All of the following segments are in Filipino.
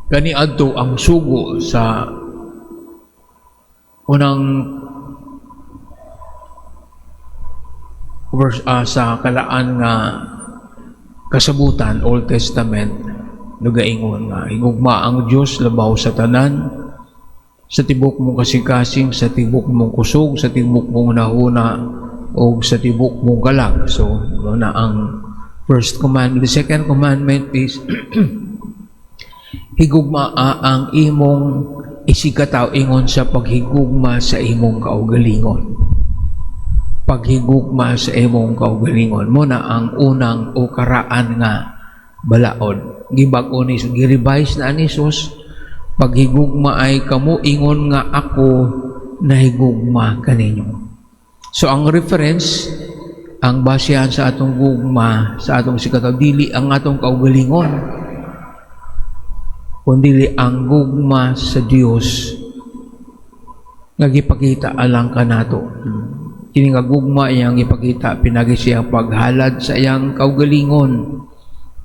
Kaniadto ang sugo sa unang verse sa kalaan nga kasabutan, Old Testament, nagaingon nga higugma ang Dios labaw sa tanan, sa tibok mong kasikasing, sa tibok mong kusog, sa tibok mong nahuna, o sa tibok mong galag. So, na ang first commandment. The second commandment is higugma ang imong isigataw ingon sa paghigugma sa imong kaugalingon. Paghigugma sa imong kaugalingon mo na ang unang o karaan nga balaod. Gibag-o ni gi-revise na ni Jesus, paghigugma ay kamo ingon nga ako nahigugma kaninyo. So ang reference, ang basehan sa atong gugma, sa atong sikataw, dili ang atong kaugalingon, kundi ang gugma sa Dios nga gipakita alang kanato. Kini nga gugma iyang ipakita pinagi siya paghalad sa iyang kaugalingon,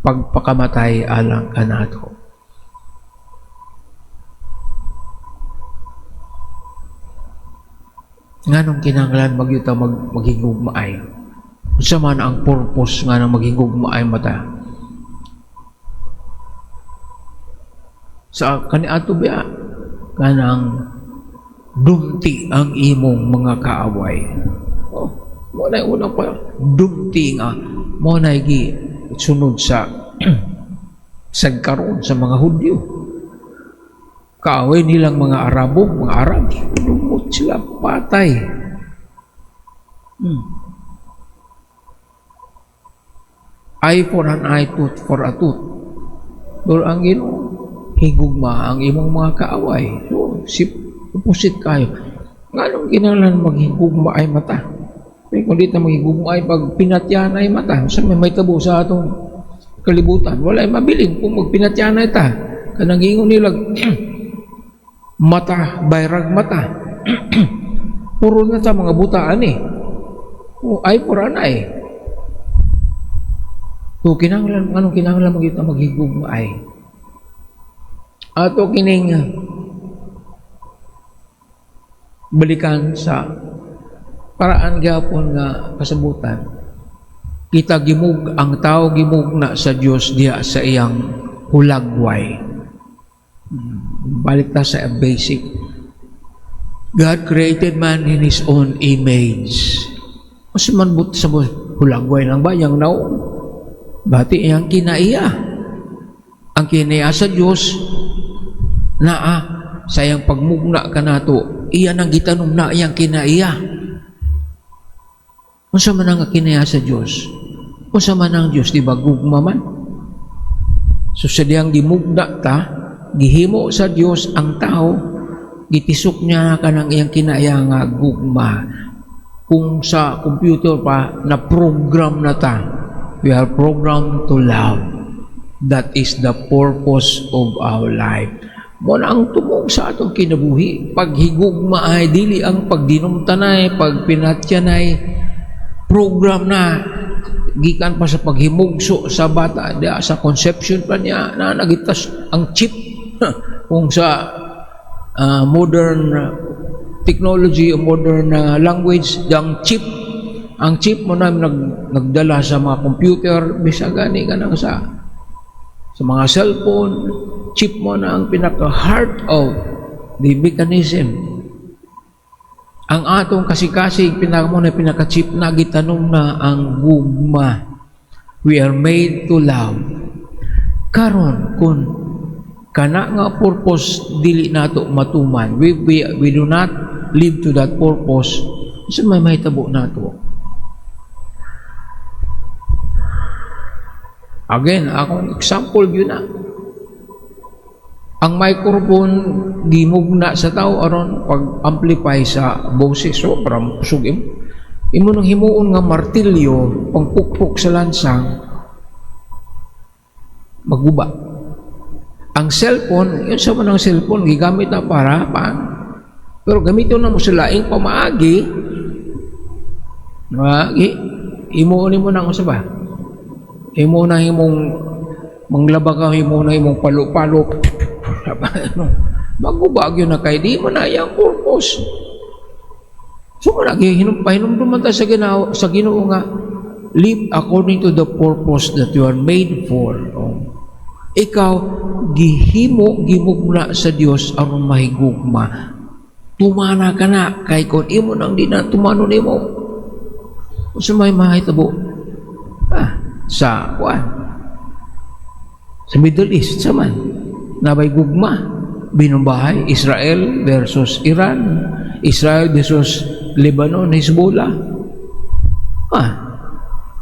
pagpakamatay alang kanato. Nganong kinahanglan magyuta maghigugma ay? Unsa man ang purpose nga nang maghigugma ay mata? Sa kaniadto biya kanang dumti ang imong mga kaaway. Oh, mo na unang pa dumti nga mo na gi sunod sa sagkaron sa mga Hudyo. Kaaway nilang mga Arabo, mga Arab, lumot sila patay. Eye for an eye, tooth for a tooth. Pero ang Ginoo, higugma ang imong mga kaaway. So, opposite kayo. Nganong kinahanglan maghigugma ay mata? Kung dito maghigugma ay pag pinatyan ay mata. Sa may tabo sa atong kalibutan. Wala ay mabiling kung magpinatyan ay ta. Kanang ingon nilag mata, bayrag mata. Puro na sa mga butaan eh. Ay for an eye. So, anong kinahanglan maghigugma ay? Ato kining balikan sa paraan gyapon nga kasabutan. Kita ang tao gimugna sa Dios diha sa iyang hulagway. Balik ta sa basic. God created man in His own image. Mas man but sa hulagway lang ba yang naon? Bati iyang kinaiya. Ang kinaiya sa Dios naa sayang pagmugna kanato, iyan ang gitanong na iyang kinaiya. Unsa man ang kinaiya sa Dios? Unsa man ang Dios, di ba gugma man? So sa diyang gimugna ta, gihimo sa Dios ang tao, gitisok niya kanang iyang kinaiya nga gugma. Kung sa computer pa na program na ta, we are programmed to love. That is the purpose of our life. Mo na ang tumong sa atong kinabuhi. Paghigugma ay dili ang pagdinumtanay, pagpinatyanay, program na gikan pa sa paghimugso sa bata, sa conception pa niya na nagitas ang chip. Kung sa modern technology o modern language, ang chip mo na nagdala sa mga computer, bisag gani ka nang sa mga cellphone, chip mo na ang pinaka-heart of the mechanism. Ang atong kasikasig, pinaka-chip na gitanong na ang gugma. We are made to love. Karon, kung kana nga purpose, dili nato matuman. We do not live to that purpose. So may mahitabo nato. Again, akong example yun na. Ang microphone gimugna sa tao aron pag-amplify sa boses. So, parang pusog imo nang himuon nga martilyo, pangpukpok sa lansang, maguba. Ang cellphone, yun sa manang cellphone, gigamit na para paan. Pero gamiton na mo sa laing pamaagi, himuon mo na sa ba? Imo na himong manglaba ka, imo na himong palo-palo, Magubagyo na kay di mo na yung purpose. So pahinumduman tayo sa Ginoo nga, live according to the purpose that you are made for. Ikaw, gimugna sa Dios aron mahigugma. Tumana ka na, kay kung imo nang di na tumano nimo. Sa may mahitabo, sa Middle East, saman, nabay gugma. Binumbahay, Israel versus Iran, Israel versus Lebanon, Hezbollah.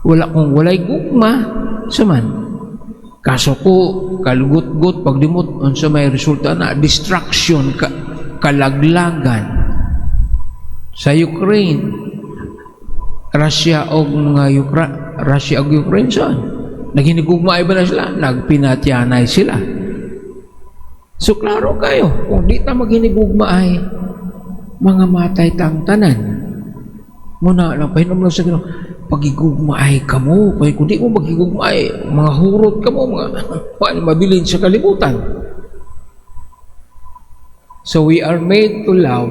Walay gugma, saman. Kaso ko, kalugot-gut, pagdimot, unsa may resulta na, distraction, kalaglagan. Sa Ukraine, Russia o Ukraine, saan? Naghinigugmaay ba na sila? Nagpinatyanay sila. So, klaro kayo, kung di ta maghinigugmaay, mga matay tang tanan. Muna lang, pahinom lang sa Ginoo, pagigugmaay ka mo, kaya kung di mo magigugmaay, mga hurot ka mo, mga mabilin sa kalibutan. So, we are made to love,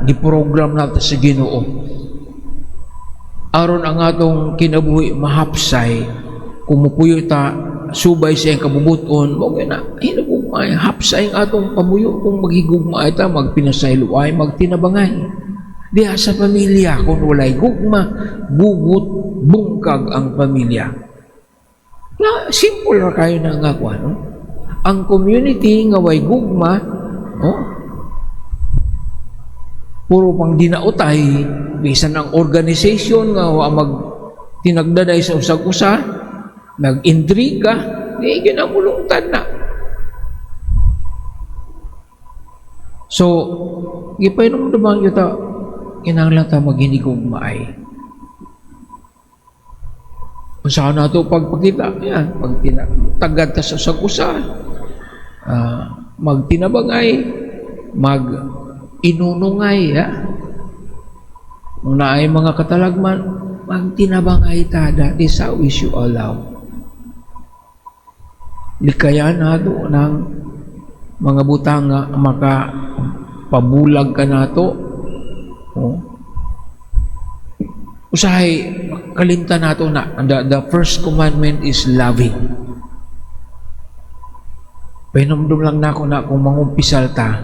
di-program natin sa Ginoo. Aron ang atong kinabuhi mahapsay, kumupuyo ta, subay sa iyang kabubuton, mo na, hinagugmaay, hapsay ang atong pamuyo, kung maghigugmaay ta, magpinasayluay, magtinabangay. Diha sa pamilya, kung walay gugma, bugot, bungkag ang pamilya. Simple ra kayo na nga ko, no? Ang community nga way gugma, puro pang dinautay, bisan ang organization nga tinagdaday sa usag-usa, nag-intriga, di ginamulungtan na. So, gipainom naman yun ta, kinahanglan ta maghinigugmaay. Kung saan na ito pagpakita, yan, pag tagad ta sa usag-usa, magtinabangay, mag-inunungay, kung naay mga katalagman, magtinabangay ta, that is how we should allow. Likayan na ito ng mga butang nga makapabulag ka na ito. Usahay, kalimtan na ito na the first commandment is loving. Pahinumdum lang na ako na kung mangumpisal ta.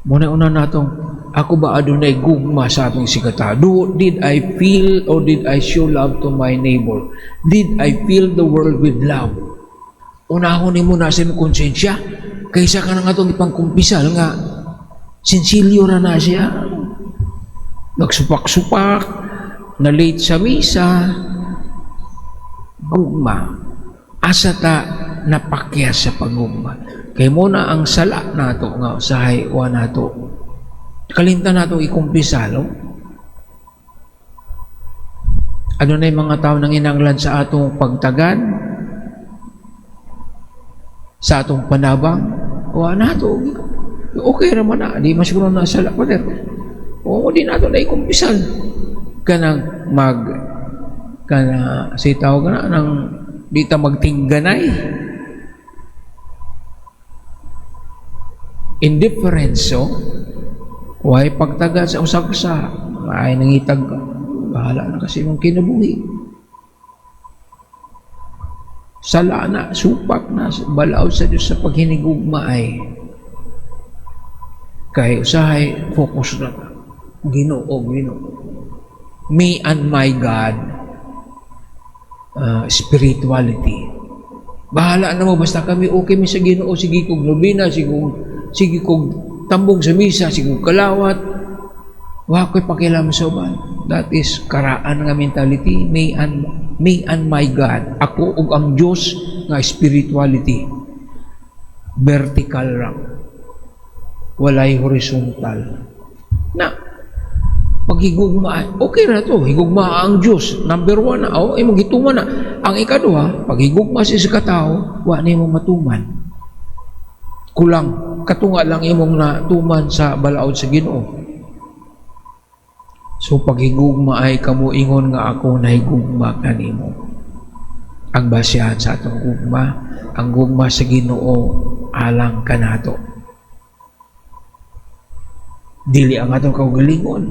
Muna-una na itong, ako ba adunay gugma sa atong sikata? Did I feel or did I show love to my neighbor? Did I fill the world with love? Unahon ni mo na sa konsensya, kaysa ka na nga itong ipangkumpisal nga, sinsilyo na siya. Nagsupak-supak, na late sa misa, gugma. Asa ta napakya sa pagugma. Kaya muna ang sala nato nga usahay wa nato. Kalimtan nato ikumpisalo. Ano na yung mga tao nang inanglan sa atong pagtagan, sa atong panabang, wa nato. Okay naman na, di masiguro na sala pa rin. Oo, di nato na ikumpisal. Kanang si tao ka na, nang di ta magtingganay. Indifference, why pagtagad sa usag-usa, ay nangitag ka. Bahala na kasi mong kinabuhi. Sala na, supak na, balaod sa Diyos sa paghinigugma ay kay usahay, focus na. Ginoo. Me and my God, spirituality. Bahala na mo, basta kami okay mi sa Ginoo, sige kong nobina, sige kong tambong sa misa, sige kong kalawat, wa ko'y pakialam sa uban. That is karaan nga mentality, me and my God. Ako ug ang Diyos nga spirituality. Vertical lang. Walay horizontal. Na, paghigugma, okay na to, higugma ang Diyos. Number 1 na, imong gituman na. Ang ikaduha, paghigugma sa katao, wa na imong matuman. Kulang, katunga lang imong natuman sa balaod sa Ginoo. So paghigugma ay kamo ingon nga ako nahigugma kanimo. ang basihan sa atong gugma, ang gugma sa Ginoo alang kanato. Dili ang atong kaugalingon,